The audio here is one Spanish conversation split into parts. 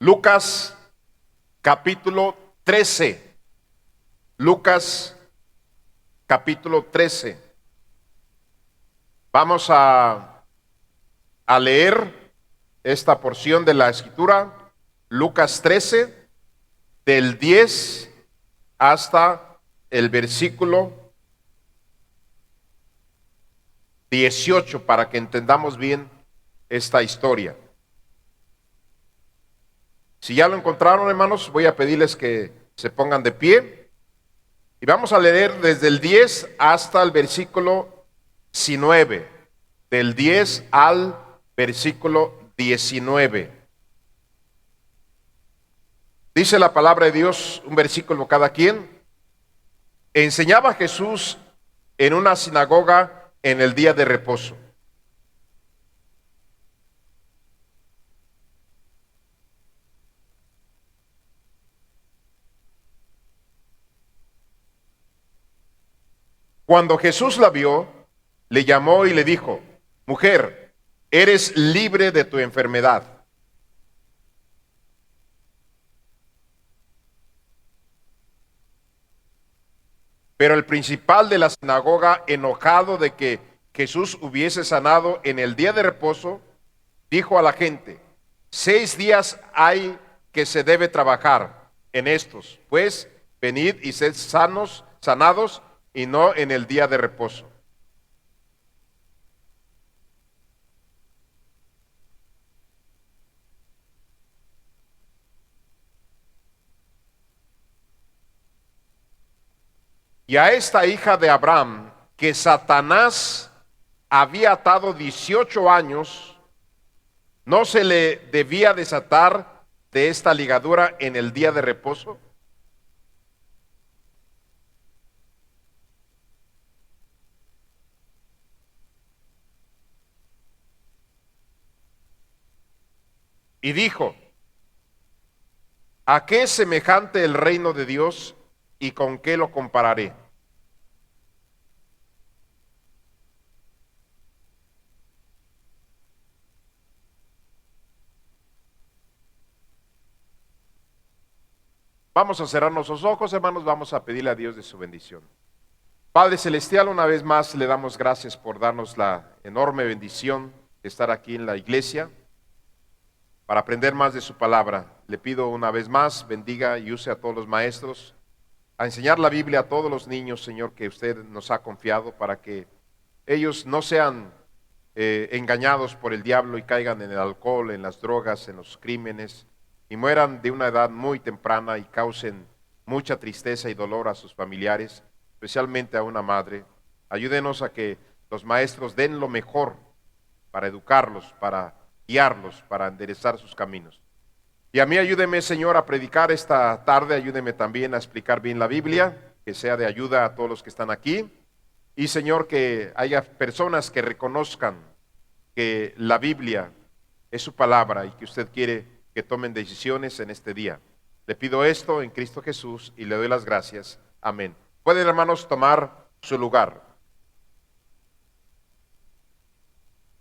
Lucas capítulo 13. Lucas capítulo 13. Vamos a leer esta porción de la escritura, Lucas 13, del 10 hasta el versículo 18, para que entendamos bien esta historia. Si ya lo encontraron, hermanos, voy a pedirles que se pongan de pie y vamos a leer desde el 10 hasta el versículo 19, del 10 al versículo 19. Dice la palabra de Dios, un versículo cada quien. Enseñaba Jesús en una sinagoga en el día de reposo. Cuando Jesús la vio, le llamó y le dijo: Mujer, eres libre de tu enfermedad. Pero el principal de la sinagoga, enojado de que Jesús hubiese sanado en el día de reposo, dijo a la gente: 6 días hay que se debe trabajar en estos, pues venid y sed sanados, y no en el día de reposo. Y a esta hija de Abraham, que Satanás había atado 18 años, ¿no se le debía desatar de esta ligadura en el día de reposo? Y dijo: ¿a qué es semejante el reino de Dios y con qué lo compararé? Vamos a cerrar nuestros ojos, hermanos, vamos a pedirle a Dios de su bendición. Padre Celestial, una vez más le damos gracias por darnos la enorme bendición de estar aquí en la iglesia para aprender más de su palabra. Le pido una vez más, bendiga y use a todos los maestros a enseñar la Biblia a todos los niños, Señor, que usted nos ha confiado, para que ellos no sean engañados por el diablo y caigan en el alcohol, en las drogas, en los crímenes, y mueran de una edad muy temprana y causen mucha tristeza y dolor a sus familiares, especialmente a una madre. Ayúdenos a que los maestros den lo mejor para educarlos, para guiarlos, para enderezar sus caminos. Y a mí ayúdeme, Señor, a predicar esta tarde, ayúdeme también a explicar bien la Biblia, que sea de ayuda a todos los que están aquí. Y, Señor, que haya personas que reconozcan que la Biblia es su palabra y que usted quiere que tomen decisiones en este día. Le pido esto en Cristo Jesús y le doy las gracias. Amén. Pueden, hermanos, tomar su lugar.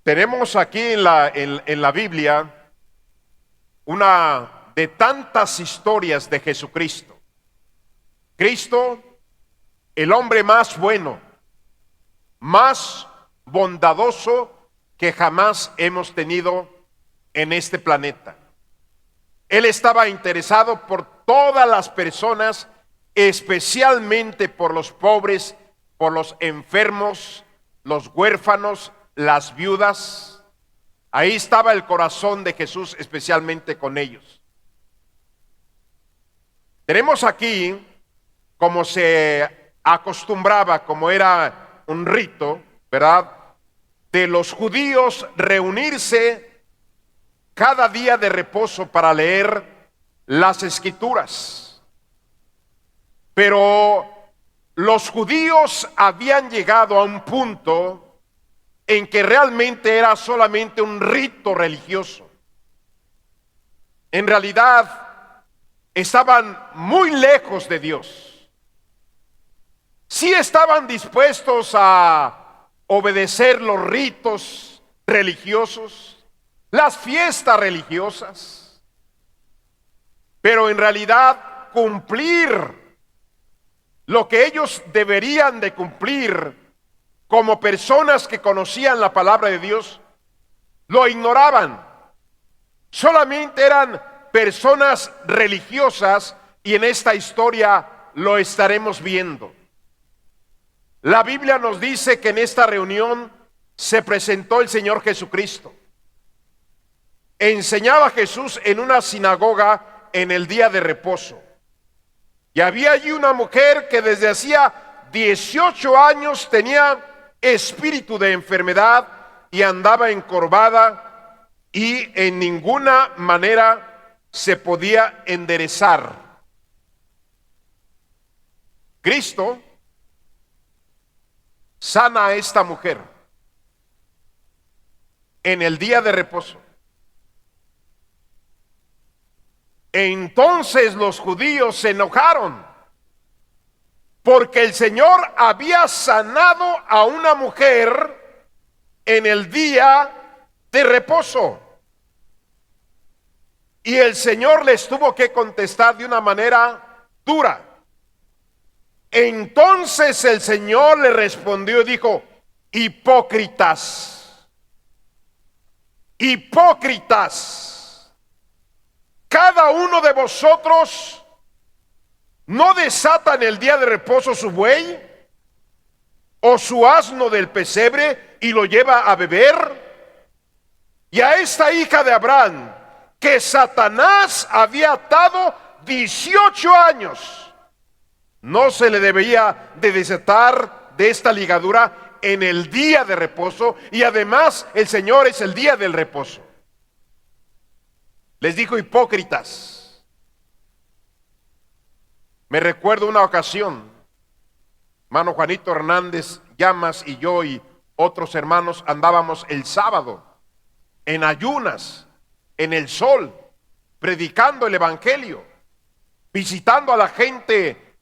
Tenemos aquí en la Biblia una de tantas historias de Jesucristo. Cristo, el hombre más bueno, más bondadoso que jamás hemos tenido en este planeta. Él estaba interesado por todas las personas, especialmente por los pobres, por los enfermos, los huérfanos, las viudas. Ahí estaba el corazón de Jesús, especialmente con ellos. Tenemos aquí, como se acostumbraba, como era un rito, ¿verdad?, de los judíos reunirse cada día de reposo para leer las escrituras. Pero los judíos habían llegado a un punto en que realmente era solamente un rito religioso. En realidad, estaban muy lejos de Dios. Sí estaban dispuestos a obedecer los ritos religiosos, las fiestas religiosas, pero en realidad cumplir lo que ellos deberían de cumplir como personas que conocían la palabra de Dios, lo ignoraban. Solamente eran personas religiosas, y en esta historia lo estaremos viendo. La Biblia nos dice que en esta reunión se presentó el Señor Jesucristo. Enseñaba Jesús en una sinagoga en el día de reposo. Y había allí una mujer que desde hacía 18 años tenía espíritu de enfermedad y andaba encorvada y en ninguna manera se podía enderezar. Cristo sana a esta mujer en el día de reposo. Entonces los judíos se enojaron porque el Señor había sanado a una mujer en el día de reposo. Y el Señor les tuvo que contestar de una manera dura. Entonces el Señor le respondió y dijo: hipócritas, hipócritas, cada uno de vosotros no desata en el día de reposo su buey o su asno del pesebre y lo lleva a beber. Y a esta hija de Abraham, que Satanás había atado 18 años, no se le debía de desatar de esta ligadura en el día de reposo, y además el Señor es el día del reposo. Les dijo hipócritas. Me recuerdo una ocasión, hermano Juanito Hernández Llamas y yo y otros hermanos andábamos el sábado en ayunas, en el sol, predicando el evangelio, visitando a la gente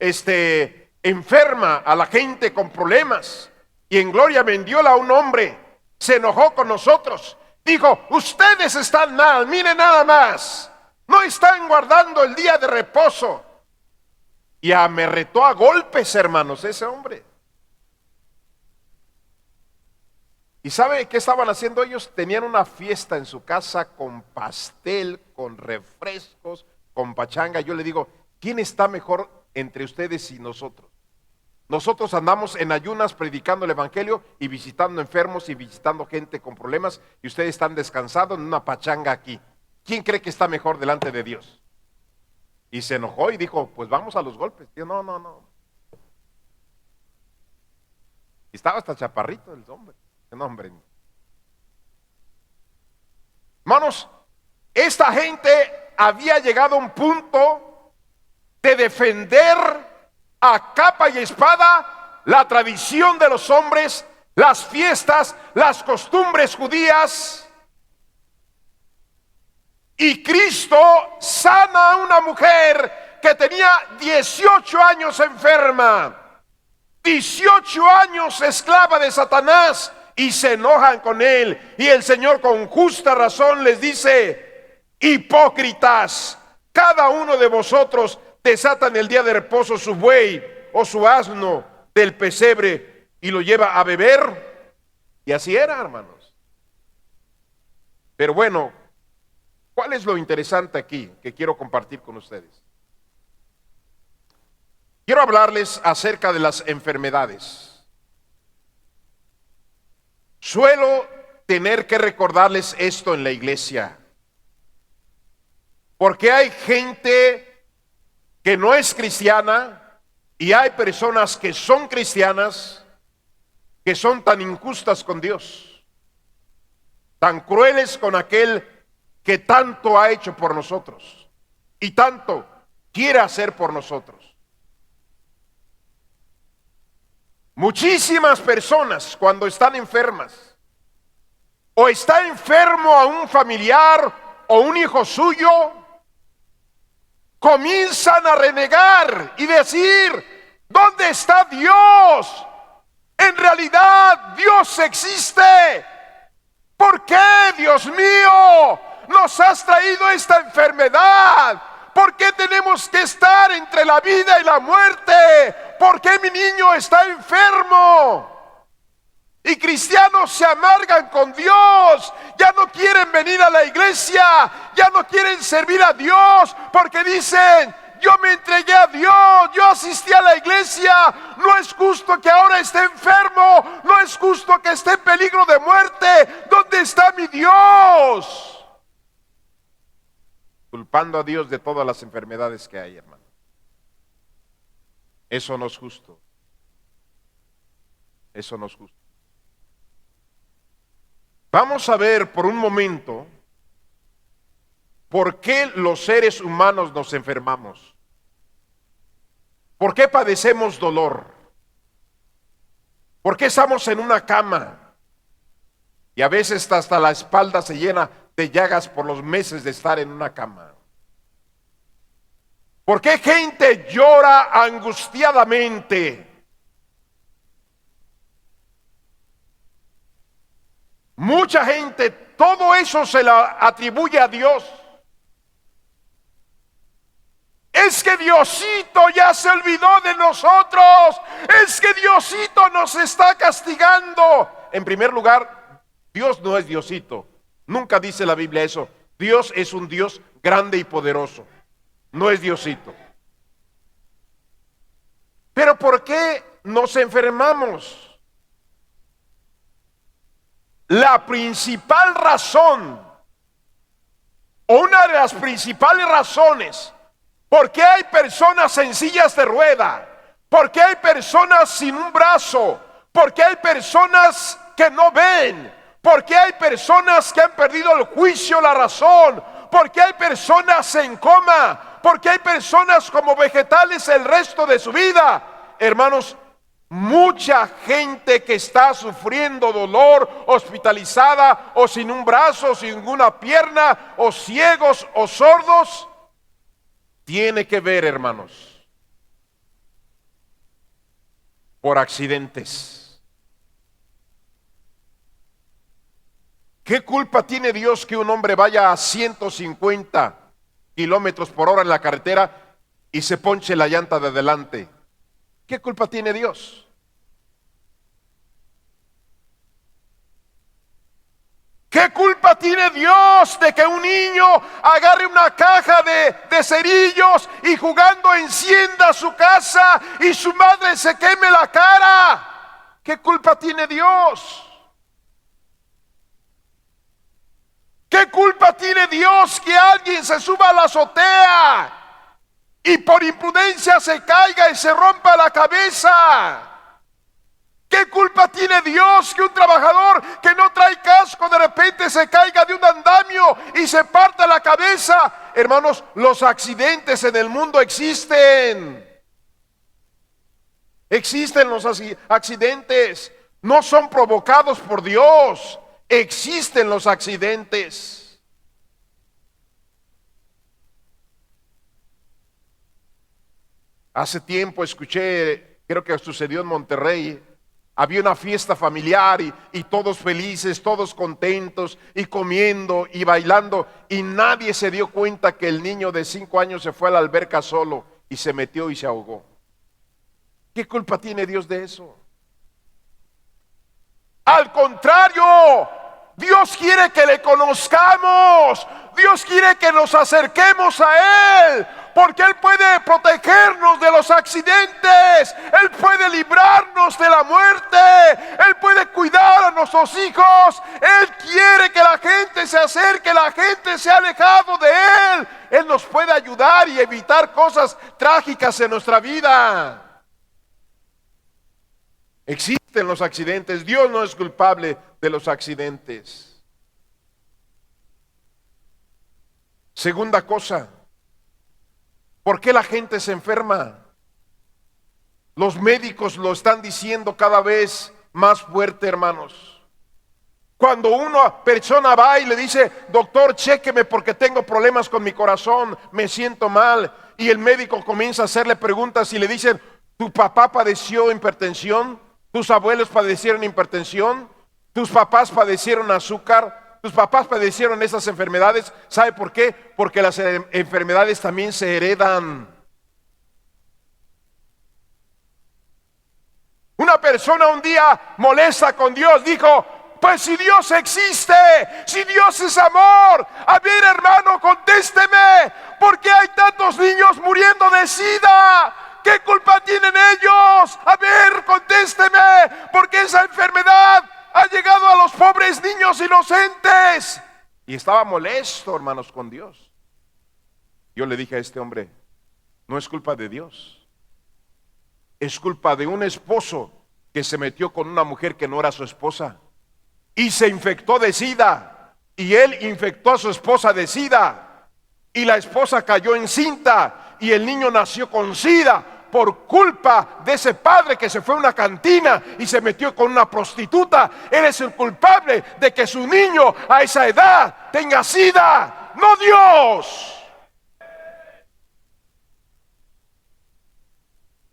enferma, a la gente con problemas. Y en Gloria Mendiola un hombre se enojó con nosotros. Dijo: ustedes están mal, miren nada más, no están guardando el día de reposo. Y me retó a golpes, hermanos, ese hombre. ¿Y sabe qué estaban haciendo ellos? Tenían una fiesta en su casa con pastel, con refrescos, con pachanga. Yo le digo: ¿quién está mejor entre ustedes y nosotros? Nosotros andamos en ayunas predicando el evangelio y visitando enfermos y visitando gente con problemas, y ustedes están descansando en una pachanga aquí. ¿Quién cree que está mejor delante de Dios? Y se enojó y dijo: pues vamos a los golpes. Yo, no. Y estaba hasta chaparrito el hombre. No, hombre. Hermanos, esta gente había llegado a un punto de defender a capa y espada la tradición de los hombres, las fiestas, las costumbres judías. Y Cristo sana a una mujer que tenía 18 años enferma, 18 años esclava de Satanás, y se enojan con él. Y el Señor con justa razón les dice: hipócritas, cada uno de vosotros desata en el día de reposo su buey o su asno del pesebre y lo lleva a beber. Y así era, hermanos. Pero bueno, ¿cuál es lo interesante aquí que quiero compartir con ustedes? Quiero hablarles acerca de las enfermedades. Suelo tener que recordarles esto en la iglesia, porque hay gente que no es cristiana y hay personas que son cristianas que son tan injustas con Dios, tan crueles con aquel que tanto ha hecho por nosotros y tanto quiere hacer por nosotros. Muchísimas personas, cuando están enfermas o está enfermo a un familiar o un hijo suyo, comienzan a renegar y decir: ¿dónde está Dios? En realidad Dios existe. ¿Por qué, Dios mío, nos has traído esta enfermedad? ¿Por qué tenemos que estar entre la vida y la muerte? ¿Por qué mi niño está enfermo? Y cristianos se amargan con Dios, ya no quieren venir a la iglesia, ya no quieren servir a Dios, porque dicen: yo me entregué a Dios, yo asistí a la iglesia, no es justo que ahora esté enfermo, no es justo que esté en peligro de muerte. ¿Dónde está mi Dios? Culpando a Dios de todas las enfermedades que hay, hermano. Eso no es justo. Eso no es justo. Vamos a ver por un momento por qué los seres humanos nos enfermamos. ¿Por qué padecemos dolor? ¿Por qué estamos en una cama? Y a veces hasta la espalda se llena de llagas por los meses de estar en una cama. ¿Por qué gente llora angustiadamente? Mucha gente, todo eso se la atribuye a Dios. Es que Diosito ya se olvidó de nosotros. Es que Diosito nos está castigando. En primer lugar, Dios no es Diosito. Nunca dice la Biblia eso. Dios es un Dios grande y poderoso. No es Diosito. Pero ¿por qué nos enfermamos? La principal razón, o una de las principales razones, por qué hay personas en sillas de rueda, por qué hay personas sin un brazo, por qué hay personas que no ven, por qué hay personas que han perdido el juicio, la razón, por qué hay personas en coma, por qué hay personas como vegetales el resto de su vida. Hermanos, mucha gente que está sufriendo dolor, hospitalizada, o sin un brazo, o sin una pierna, o ciegos o sordos, tiene que ver, hermanos, por accidentes. ¿Qué culpa tiene Dios que un hombre vaya a 150 kilómetros por hora en la carretera y se ponche la llanta de adelante? ¿Qué culpa tiene Dios? ¿Qué culpa tiene Dios de que un niño agarre una caja de cerillos y jugando encienda su casa y su madre se queme la cara? ¿Qué culpa tiene Dios? ¿Qué culpa tiene Dios que alguien se suba a la azotea y por imprudencia se caiga y se rompa la cabeza? ¿Qué culpa tiene Dios que un trabajador que no trae casco de repente se caiga de un andamio y se parta la cabeza? Hermanos, los accidentes en el mundo existen. Existen los accidentes. No son provocados por Dios. Existen los accidentes. Hace tiempo escuché, creo que sucedió en Monterrey. Había una fiesta familiar y todos felices, todos contentos y comiendo y bailando, y nadie se dio cuenta que el niño de 5 años se fue a la alberca solo y se metió y se ahogó. ¿Qué culpa tiene Dios de eso? Al contrario, Dios quiere que le conozcamos. Dios quiere que nos acerquemos a Él, porque Él puede protegernos de los accidentes, Él puede librarnos de la muerte, Él puede cuidar a nuestros hijos. Él quiere que la gente se acerque, la gente se ha alejado de Él. Él nos puede ayudar y evitar cosas trágicas en nuestra vida. Existen los accidentes, Dios no es culpable de los accidentes. Segunda cosa, ¿por qué la gente se enferma? Los médicos lo están diciendo cada vez más fuerte, hermanos. Cuando una persona va y le dice: doctor, chéqueme porque tengo problemas con mi corazón, me siento mal, y el médico comienza a hacerle preguntas y le dicen: ¿tu papá padeció hipertensión? ¿Tus abuelos padecieron hipertensión? ¿Tus papás padecieron azúcar? tus papás padecieron esas enfermedades. ¿Sabe por qué? Porque las enfermedades también se heredan. Una persona un día molesta con Dios dijo: pues si Dios existe, si Dios es amor, a ver, hermano, contésteme, ¿por qué hay tantos niños muriendo de SIDA? ¿Qué culpa tienen ellos? A ver, contésteme, porque esa enfermedad ha llegado a los pobres niños inocentes. Y estaba molesto, hermanos, con Dios. Yo le dije a este hombre: no es culpa de Dios, es culpa de un esposo que se metió con una mujer que no era su esposa y se infectó de SIDA, y él infectó a su esposa de SIDA, y la esposa cayó encinta y el niño nació con SIDA por culpa de ese padre que se fue a una cantina y se metió con una prostituta. Él es el culpable de que su niño a esa edad tenga SIDA, no Dios.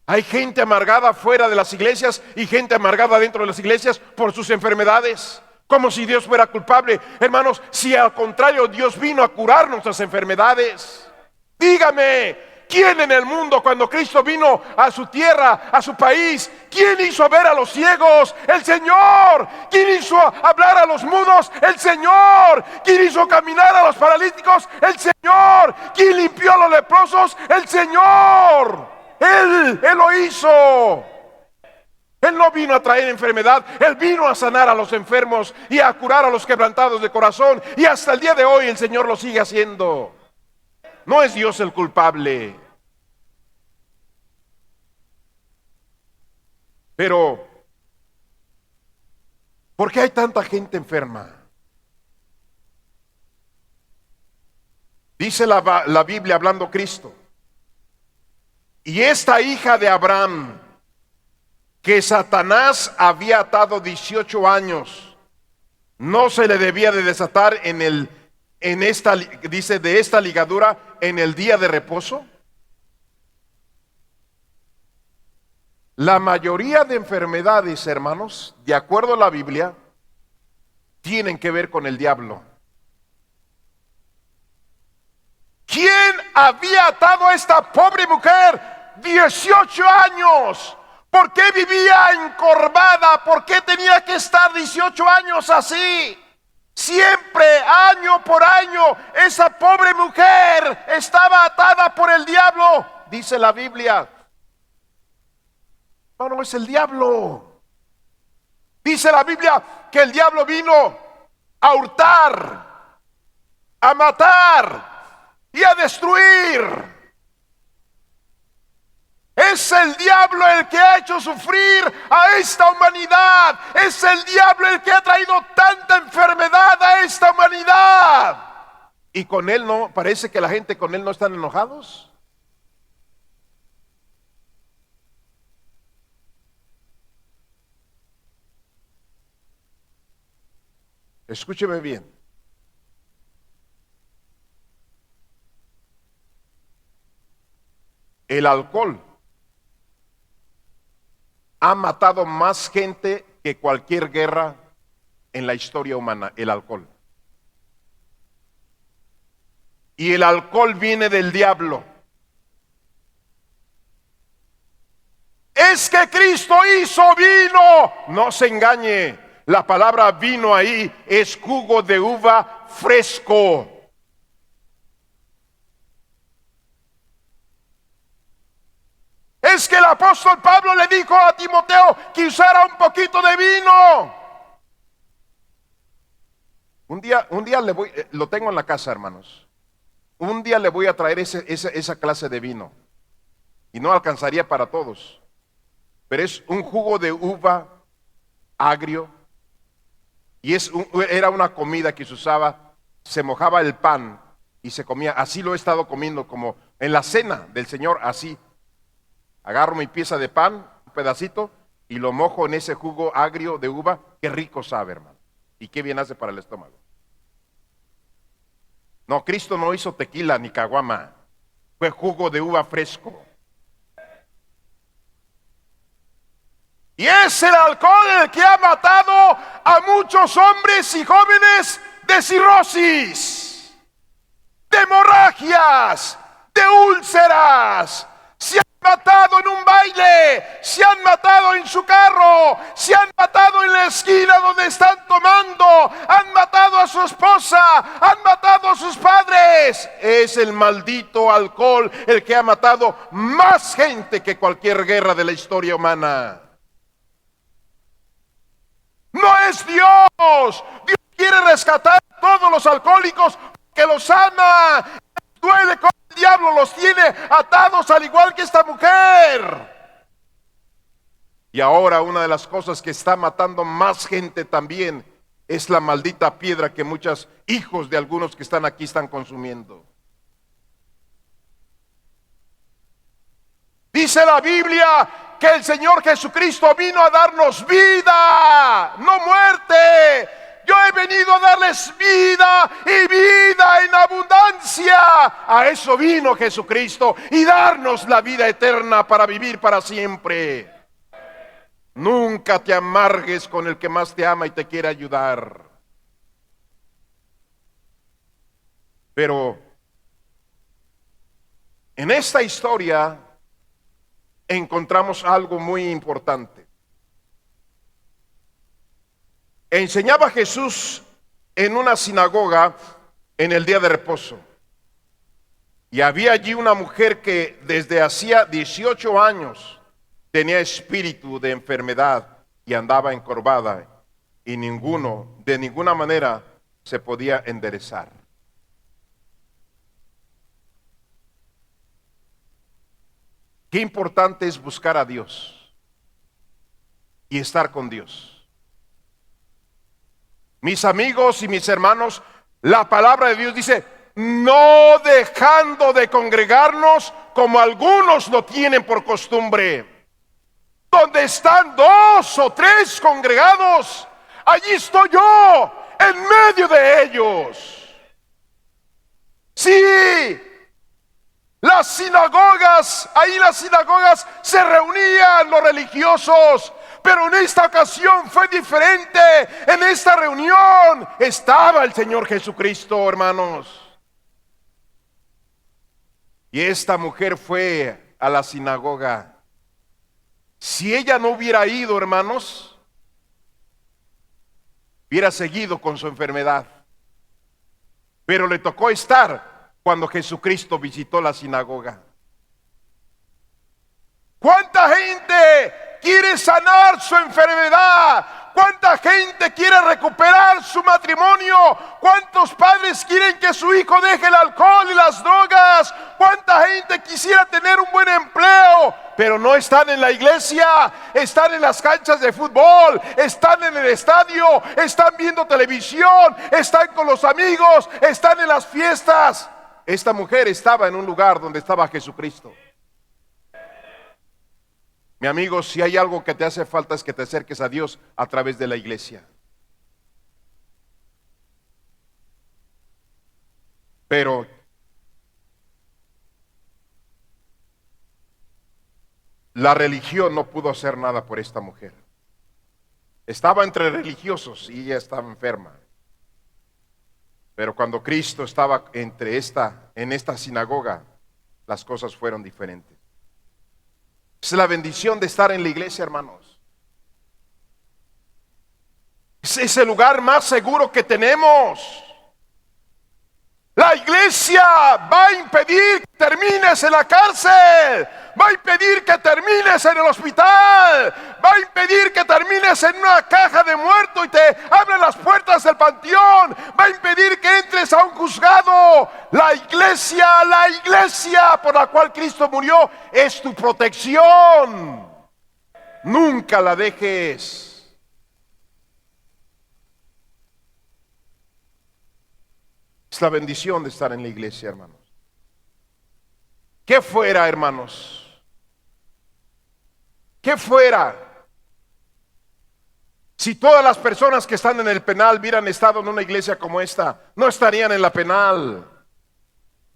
Hay gente amargada fuera de las iglesias y gente amargada dentro de las iglesias por sus enfermedades, como si Dios fuera culpable. Hermanos, si al contrario Dios vino a curar nuestras enfermedades. Dígame, ¿quién en el mundo, cuando Cristo vino a su tierra, a su país, quién hizo ver a los ciegos? El Señor. ¿Quién hizo hablar a los mudos? El Señor. ¿Quién hizo caminar a los paralíticos? El Señor. ¿Quién limpió a los leprosos? El Señor. Él lo hizo. Él no vino a traer enfermedad, Él vino a sanar a los enfermos y a curar a los quebrantados de corazón. Y hasta el día de hoy el Señor lo sigue haciendo. No es Dios el culpable. Pero, ¿por qué hay tanta gente enferma? Dice la Biblia, hablando Cristo: y esta hija de Abraham, que Satanás había atado 18 años, no se le debía de desatar dice, de esta ligadura en el día de reposo. La mayoría de enfermedades, hermanos, de acuerdo a la Biblia, tienen que ver con el diablo. ¿Quién había atado a esta pobre mujer 18 años? ¿Por qué vivía encorvada? ¿Por qué tenía que estar 18 años así? Siempre, año por año, esa pobre mujer estaba atada por el diablo, dice la Biblia. No es el diablo. Dice la Biblia que el diablo vino a hurtar, a matar y a destruir. Es el diablo el que ha hecho sufrir a esta humanidad. Es el diablo el que ha traído tanta enfermedad a esta humanidad. Y con él no, parece que la gente con él no están enojados. Escúcheme bien. El alcohol ha matado más gente que cualquier guerra en la historia humana, el alcohol. Y el alcohol viene del diablo. Es que Cristo hizo vino. No se engañe, la palabra vino ahí es jugo de uva fresco. Es que el apóstol Pablo le dijo a Timoteo que usara un poquito de vino. Un día lo tengo en la casa, hermanos. Un día le voy a traer esa clase de vino. Y no alcanzaría para todos. Pero es un jugo de uva agrio. Y era una comida que se usaba. Se mojaba el pan y se comía. Así lo he estado comiendo, como en la cena del Señor, así. Agarro mi pieza de pan, un pedacito, y lo mojo en ese jugo agrio de uva. Qué rico sabe, hermano. Y qué bien hace para el estómago. No, Cristo no hizo tequila ni caguama. Fue jugo de uva fresco. Y es el alcohol el que ha matado a muchos hombres y jóvenes de cirrosis, de hemorragias, de úlceras. Se han matado en un baile, se han matado en su carro, se han matado en la esquina donde están tomando, han matado a su esposa, han matado a sus padres. Es el maldito alcohol el que ha matado más gente que cualquier guerra de la historia humana. No es Dios. Dios quiere rescatar a todos los alcohólicos que los ama. Duele como el diablo los tiene atados al igual que esta mujer. Y ahora una de las cosas que está matando más gente también es la maldita piedra que muchos hijos de algunos que están aquí están consumiendo. Dice la Biblia que el Señor Jesucristo vino a darnos vida, no muerte. Yo he venido a darles vida y vida en abundancia. A eso vino Jesucristo, y darnos la vida eterna para vivir para siempre. Nunca te amargues con el que más te ama y te quiere ayudar. Pero en esta historia encontramos algo muy importante. Enseñaba Jesús en una sinagoga en el día de reposo. Y había allí una mujer que desde hacía 18 años tenía espíritu de enfermedad y andaba encorvada, y de ninguna manera se podía enderezar. Qué importante es buscar a Dios y estar con Dios. Mis amigos y mis hermanos, la palabra de Dios dice: no dejando de congregarnos como algunos lo tienen por costumbre. Donde están 2 o 3 congregados, allí estoy yo en medio de ellos. Sí, las sinagogas se reunían los religiosos, pero en esta ocasión fue diferente. En esta reunión estaba el Señor Jesucristo, hermanos. Y esta mujer fue a la sinagoga. Si ella no hubiera ido, hermanos, hubiera seguido con su enfermedad. Pero le tocó estar cuando Jesucristo visitó la sinagoga. ¿Cuánta gente quiere sanar su enfermedad? ¿Cuánta gente quiere recuperar su matrimonio? ¿Cuántos padres quieren que su hijo deje el alcohol y las drogas? ¿Cuánta gente quisiera tener un buen empleo? Pero no están en la iglesia, están en las canchas de fútbol, están en el estadio, están viendo televisión, están con los amigos, están en las fiestas. Esta mujer estaba en un lugar donde estaba Jesucristo. Mi amigo, si hay algo que te hace falta es que te acerques a Dios a través de la iglesia. Pero la religión no pudo hacer nada por esta mujer. Estaba entre religiosos y ella estaba enferma. Pero cuando Cristo estaba en esta sinagoga, las cosas fueron diferentes. Es la bendición de estar en la iglesia, hermanos. Es el lugar más seguro que tenemos. La iglesia va a impedir que termines en la cárcel, va a impedir que termines en el hospital, va a impedir que termines en una caja de muerto y te abren las puertas del panteón, va a impedir que entres a un juzgado. La iglesia por la cual Cristo murió es tu protección. Nunca la dejes. Es la bendición de estar en la iglesia, hermanos. ¿Qué fuera, hermanos? ¿Qué fuera si todas las personas que están en el penal hubieran estado en una iglesia como esta? No estarían en la penal.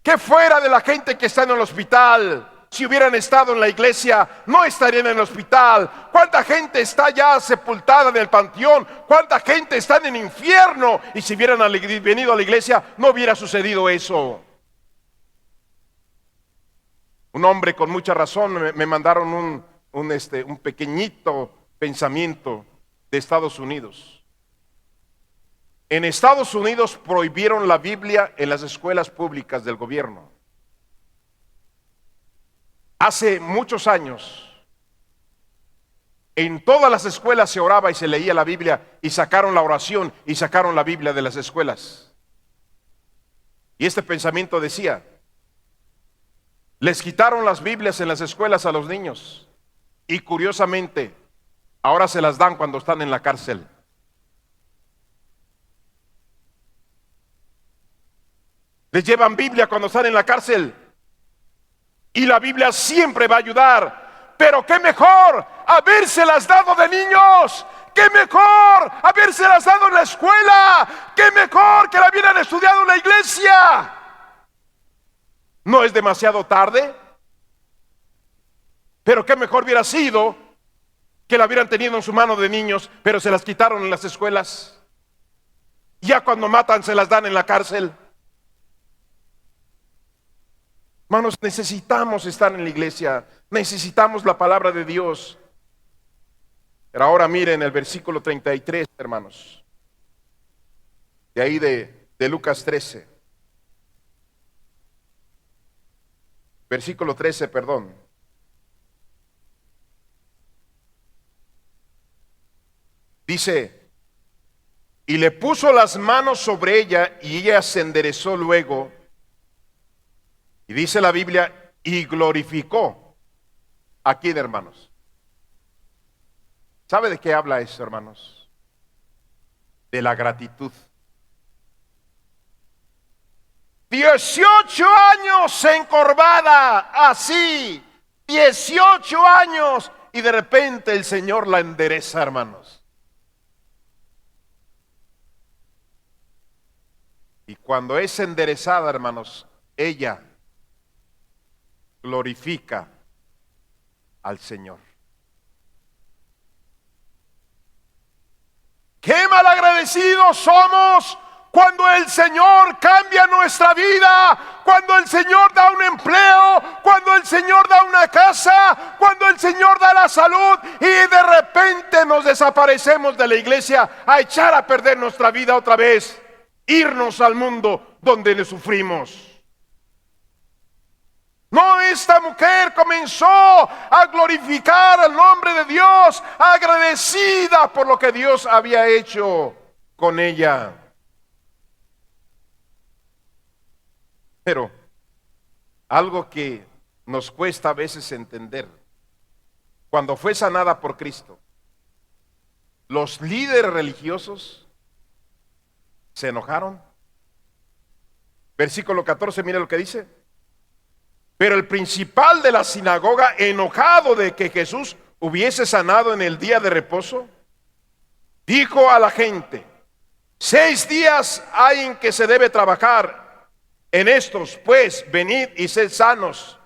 ¿Qué fuera de la gente que está en el hospital? si hubieran estado en la iglesia, no estarían en el hospital. ¿Cuánta gente está ya sepultada en el panteón? ¿Cuánta gente está en el infierno? Y si hubieran venido a la iglesia, no hubiera sucedido eso. Un hombre con mucha razón me mandaron un pequeñito pensamiento de Estados Unidos. En Estados Unidos prohibieron la Biblia en las escuelas públicas del gobierno. Hace muchos años, en todas las escuelas se oraba y se leía la Biblia, y sacaron la oración y sacaron la Biblia de las escuelas. Y este pensamiento decía: les quitaron las Biblias en las escuelas a los niños, y curiosamente, ahora se las dan cuando están en la cárcel. Les llevan Biblia cuando están en la cárcel. Y la Biblia siempre va a ayudar. Pero qué mejor habérselas dado de niños. Qué mejor habérselas dado en la escuela. Qué mejor que la hubieran estudiado en la iglesia. ¿No es demasiado tarde? Pero qué mejor hubiera sido que la hubieran tenido en su mano de niños, pero se las quitaron en las escuelas. Ya cuando matan se las dan en la cárcel. Hermanos, necesitamos estar en la iglesia, necesitamos la palabra de Dios. Pero ahora miren el versículo 33, hermanos, de ahí de Lucas 13. Versículo 13, perdón. Dice: y le puso las manos sobre ella, y ella se enderezó luego. Y dice la Biblia, y glorificó. ¿A quién, hermanos? ¿Sabe de qué habla eso, hermanos? De la gratitud. 18 años encorvada, así, 18 años, y de repente el Señor la endereza, hermanos. Y cuando es enderezada, hermanos, ella glorifica al Señor. Qué malagradecidos somos cuando el Señor cambia nuestra vida, cuando el Señor da un empleo, cuando el Señor da una casa, cuando el Señor da la salud, y de repente nos desaparecemos de la iglesia a echar a perder nuestra vida otra vez, irnos al mundo donde le sufrimos. No, esta mujer comenzó a glorificar el nombre de Dios, agradecida por lo que Dios había hecho con ella. Pero algo que nos cuesta a veces entender: cuando fue sanada por Cristo, los líderes religiosos se enojaron. Versículo 14, mira lo que dice: pero el principal de la sinagoga, enojado de que Jesús hubiese sanado en el día de reposo, dijo a la gente: 6 días hay en que se debe trabajar, en estos pues venid y sed sanos,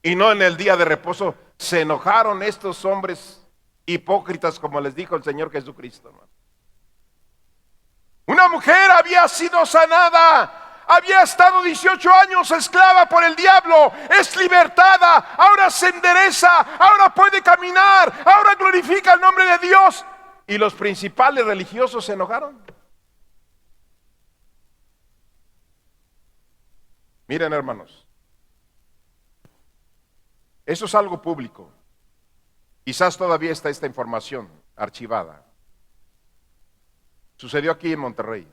y no en el día de reposo. Se enojaron estos hombres hipócritas, como les dijo el Señor Jesucristo, hermano. Una mujer había sido sanada, había estado 18 años esclava por el diablo, es libertada, ahora se endereza, ahora puede caminar, ahora glorifica el nombre de Dios. Y los principales religiosos se enojaron. Miren, hermanos, eso es algo público. Quizás todavía está esta información archivada. Sucedió aquí en Monterrey.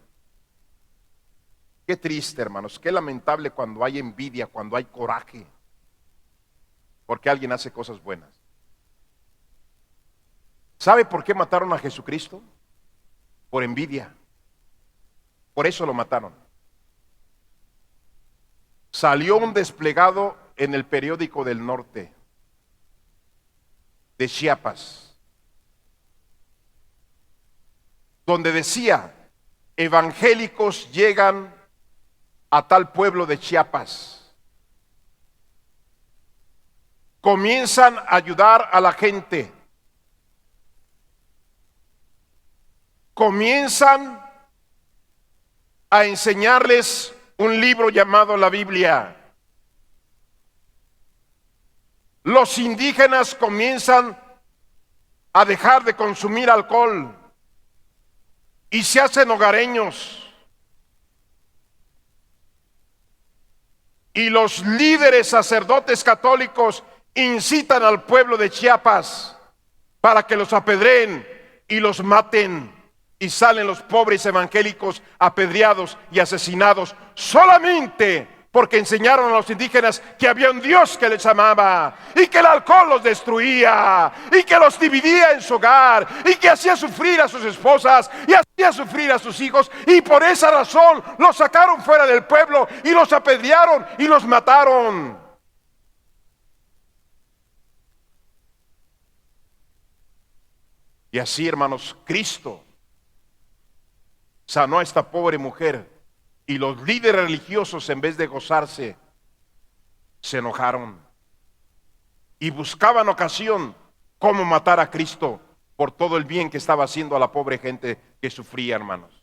Qué triste, hermanos, qué lamentable cuando hay envidia, cuando hay coraje, porque alguien hace cosas buenas. ¿Sabe por qué mataron a Jesucristo? Por envidia. Por eso lo mataron. Salió un desplegado en el periódico del norte, de Chiapas, donde decía: evangélicos llegan a tal pueblo de Chiapas. comienzan a ayudar a la gente. Comienzan a enseñarles un libro llamado la Biblia. Los indígenas comienzan a dejar de consumir alcohol y se hacen hogareños. Y los líderes sacerdotes católicos incitan al pueblo de Chiapas para que los apedreen y los maten. Y salen los pobres evangélicos apedreados y asesinados solamente porque enseñaron a los indígenas que había un Dios que les amaba y que el alcohol los destruía y que los dividía en su hogar y que hacía sufrir a sus esposas y hacía sufrir a sus hijos, y por esa razón los sacaron fuera del pueblo y los apedrearon y los mataron. Y así, hermanos, Cristo sanó a esta pobre mujer, y los líderes religiosos, en vez de gozarse, se enojaron y buscaban ocasión cómo matar a Cristo por todo el bien que estaba haciendo a la pobre gente que sufría, hermanos.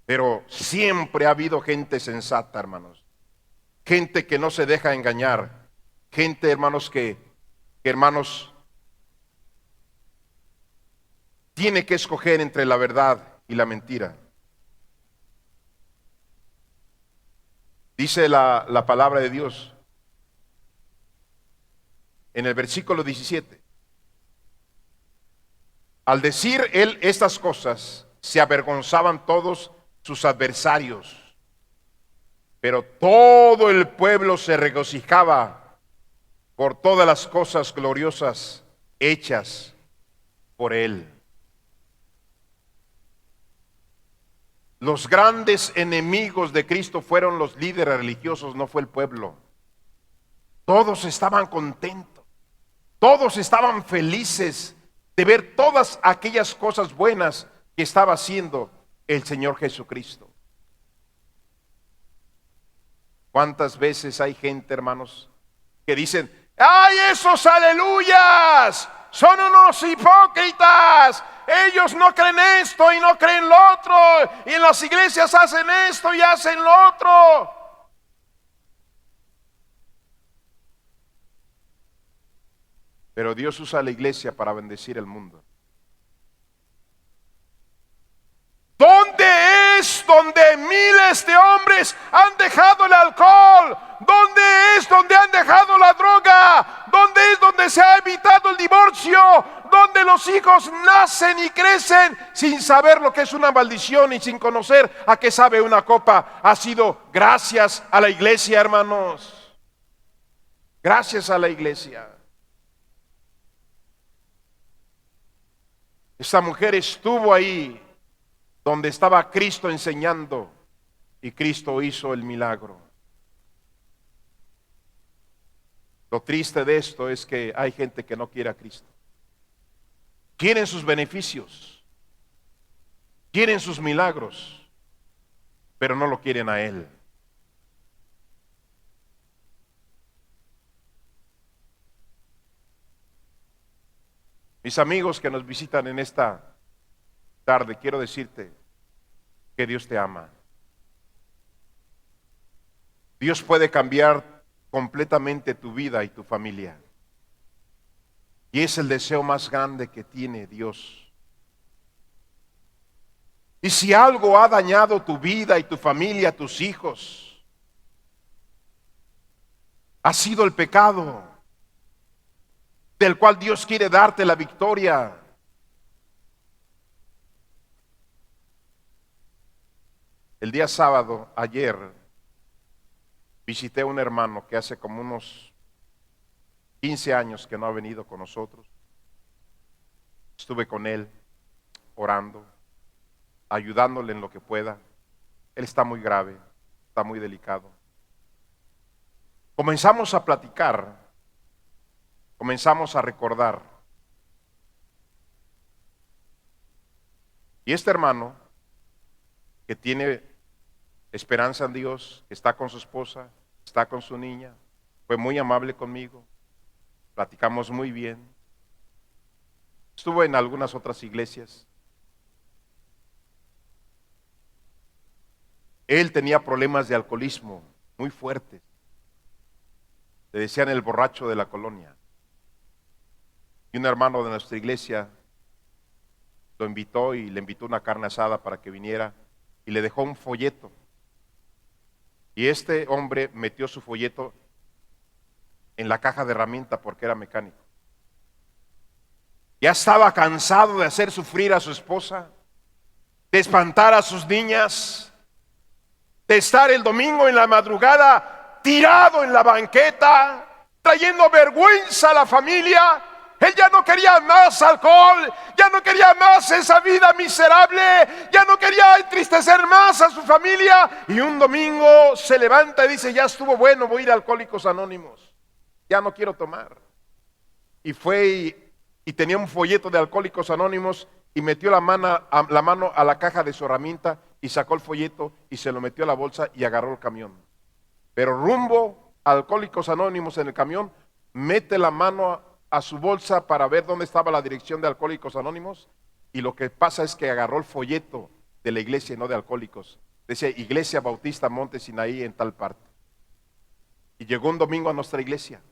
Pero siempre ha habido gente sensata, hermanos, gente que no se deja engañar, gente, hermanos, que hermanos, tiene que escoger entre la verdad y la mentira. Dice la palabra de Dios en el versículo 17. Al decir él estas cosas, se avergonzaban todos sus adversarios, pero todo el pueblo se regocijaba por todas las cosas gloriosas hechas por él. Los grandes enemigos de Cristo fueron los líderes religiosos, no fue el pueblo. Todos estaban contentos, todos estaban felices de ver todas aquellas cosas buenas que estaba haciendo el Señor Jesucristo. ¿Cuántas veces hay gente, hermanos, que dicen: ¡ay, esos aleluyas! Son unos hipócritas. Ellos no creen esto y no creen lo otro. Y en las iglesias hacen esto y hacen lo otro. Pero Dios usa la iglesia para bendecir el mundo. ¿Dónde es donde miles de hombres han dejado el alcohol? ¿Dónde es donde han dejado la droga? ¿Dónde es donde se ha evitado el divorcio? ¿Donde los hijos nacen y crecen sin saber lo que es una maldición y sin conocer a qué sabe una copa? Ha sido gracias a la iglesia, hermanos. Gracias a la iglesia. Esta mujer estuvo ahí donde estaba Cristo enseñando, y Cristo hizo el milagro. Lo triste de esto es que hay gente que no quiere a Cristo. Quieren sus beneficios, quieren sus milagros, pero no lo quieren a Él. Mis amigos que nos visitan en esta tarde, quiero decirte que Dios te ama. Dios puede cambiar completamente tu vida y tu familia. Y es el deseo más grande que tiene Dios. Y si algo ha dañado tu vida y tu familia, tus hijos, ha sido el pecado, del cual Dios quiere darte la victoria. El día sábado, ayer, visité a un hermano que hace como unos 15 años que no ha venido con nosotros. Estuve con él, orando, ayudándole en lo que pueda. Él está muy grave, está muy delicado. Comenzamos a platicar, comenzamos a recordar. Y este hermano, que tiene esperanza en Dios, que está con su esposa, está con su niña, Fue muy amable conmigo, platicamos muy bien. Estuvo en algunas otras iglesias. Él tenía problemas de alcoholismo muy fuertes. Le decían el borracho de la colonia. Y un hermano de nuestra iglesia lo invitó y le invitó una carne asada para que viniera y le dejó un folleto. Y este hombre metió su folleto en la caja de herramienta porque era mecánico. Ya estaba cansado de hacer sufrir a su esposa, de espantar a sus niñas, de estar el domingo en la madrugada tirado en la banqueta, trayendo vergüenza a la familia. Él ya no quería más alcohol, ya no quería más esa vida miserable, ya no quería entristecer más a su familia. Y un domingo se levanta y dice: ya estuvo bueno, voy a ir a Alcohólicos Anónimos, ya no quiero tomar. Y fue y tenía un folleto de Alcohólicos Anónimos y metió la mano a la caja de su herramienta y sacó el folleto y se lo metió a la bolsa y agarró el camión. Pero rumbo a Alcohólicos Anónimos en el camión, mete la mano a su bolsa para ver dónde estaba la dirección de Alcohólicos Anónimos, y lo que pasa es que agarró el folleto de la iglesia y no de Alcohólicos. Decía Iglesia Bautista Monte Sinaí en tal parte. Y llegó un domingo a nuestra iglesia.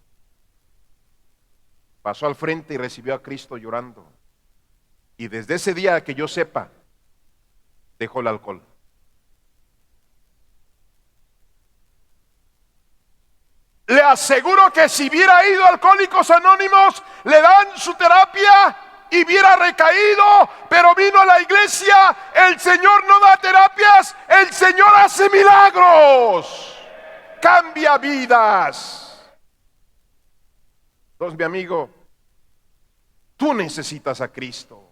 Pasó al frente y recibió a Cristo llorando. Y desde ese día, que yo sepa, dejó el alcohol. Le aseguro que si hubiera ido a Alcohólicos Anónimos, le dan su terapia y hubiera recaído, pero vino a la iglesia. El Señor no da terapias, el Señor hace milagros, cambia vidas. Entonces, mi amigo, tú necesitas a Cristo.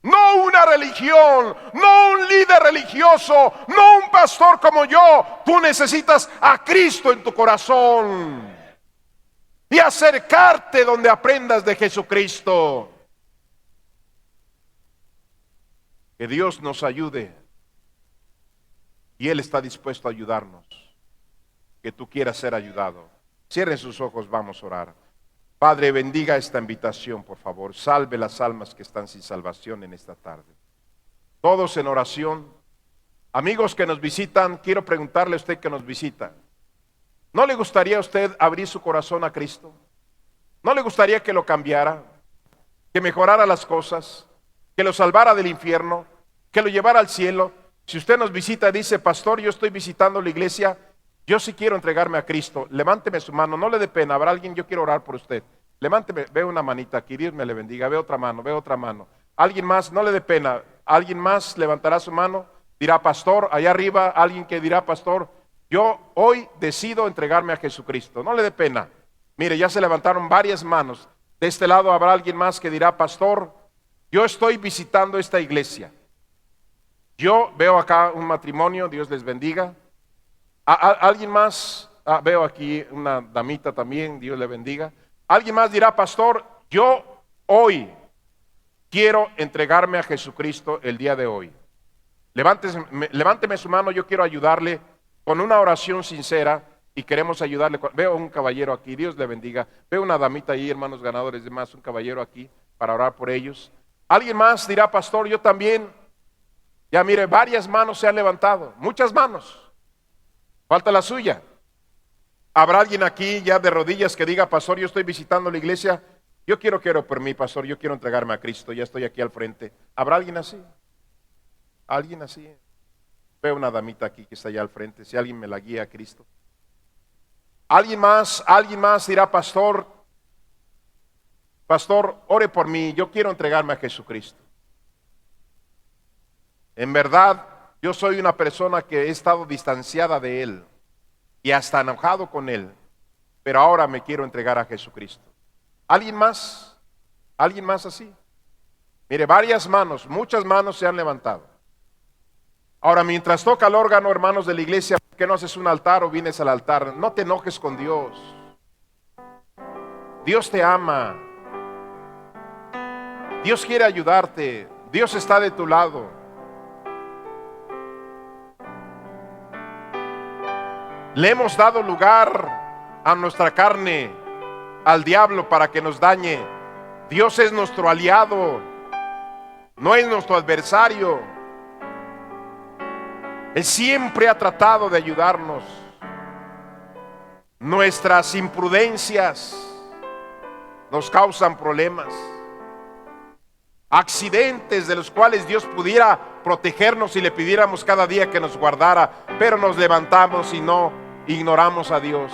No una religión, no un líder religioso, no un pastor como yo. Tú necesitas a Cristo en tu corazón y acercarte donde aprendas de Jesucristo. Que Dios nos ayude y Él está dispuesto a ayudarnos. Que tú quieras ser ayudado. Cierren sus ojos, vamos a orar. Padre, bendiga esta invitación, por favor. Salve las almas que están sin salvación en esta tarde. Todos en oración. Amigos que nos visitan, quiero preguntarle a usted que nos visita: ¿no le gustaría a usted abrir su corazón a Cristo? ¿No le gustaría que lo cambiara? Que mejorara las cosas, que lo salvara del infierno, que lo llevara al cielo. Si usted nos visita y dice: pastor, yo estoy visitando la iglesia, yo sí quiero entregarme a Cristo, levánteme su mano, no le dé pena. Habrá alguien, yo quiero orar por usted. Levánteme, veo una manita aquí, Dios me le bendiga. Veo otra mano, veo otra mano. Alguien más, no le dé pena. Alguien más levantará su mano, dirá: pastor, allá arriba, alguien que dirá: pastor, yo hoy decido entregarme a Jesucristo. No le dé pena. Mire, ya se levantaron varias manos. De este lado habrá alguien más que dirá: pastor, yo estoy visitando esta iglesia. Yo veo acá un matrimonio, Dios les bendiga. ¿Alguien más? Veo aquí una damita también, Dios le bendiga. Alguien más dirá: pastor, yo hoy quiero entregarme a Jesucristo el día de hoy. Levánteme su mano, yo quiero ayudarle con una oración sincera y queremos ayudarle. Veo un caballero aquí, Dios le bendiga. Veo una damita ahí, hermanos ganadores de más, un caballero aquí para orar por ellos. Alguien más dirá: pastor, yo también. Ya mire, varias manos se han levantado, muchas manos. Falta la suya. ¿Habrá alguien aquí ya de rodillas que diga: pastor, yo estoy visitando la iglesia, yo quiero por mí, pastor, yo quiero entregarme a Cristo, ya estoy aquí al frente? ¿Habrá alguien así? ¿Alguien así? Veo una damita aquí que está allá al frente, si alguien me la guía a Cristo. ¿Alguien más dirá: pastor, ore por mí, yo quiero entregarme a Jesucristo? En verdad, yo soy una persona que he estado distanciada de Él y hasta enojado con Él, pero ahora me quiero entregar a Jesucristo. ¿Alguien más? ¿Alguien más así? Mire, varias manos, muchas manos se han levantado. Ahora, mientras toca el órgano, hermanos de la iglesia, ¿por qué no haces un altar o vienes al altar? No te enojes con Dios. Dios te ama. Dios quiere ayudarte. Dios está de tu lado. Le hemos dado lugar a nuestra carne, al diablo para que nos dañe. Dios es nuestro aliado, no es nuestro adversario. Él siempre ha tratado de ayudarnos. Nuestras imprudencias nos causan problemas, accidentes de los cuales Dios pudiera protegernos si le pidiéramos cada día que nos guardara, pero nos levantamos y no ignoramos a Dios.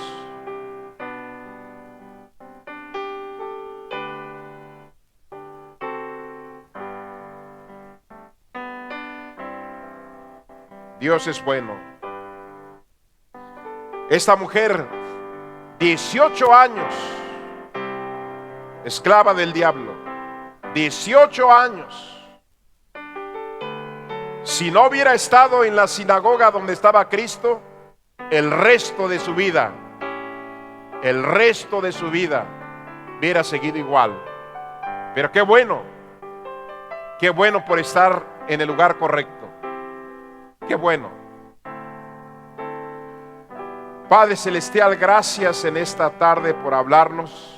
Dios es bueno. Esta mujer, 18 años, esclava del diablo, 18 años. Si no hubiera estado en la sinagoga donde estaba Cristo, el resto de su vida hubiera seguido igual. Pero qué bueno por estar en el lugar correcto. Qué bueno. Padre Celestial, gracias en esta tarde por hablarnos.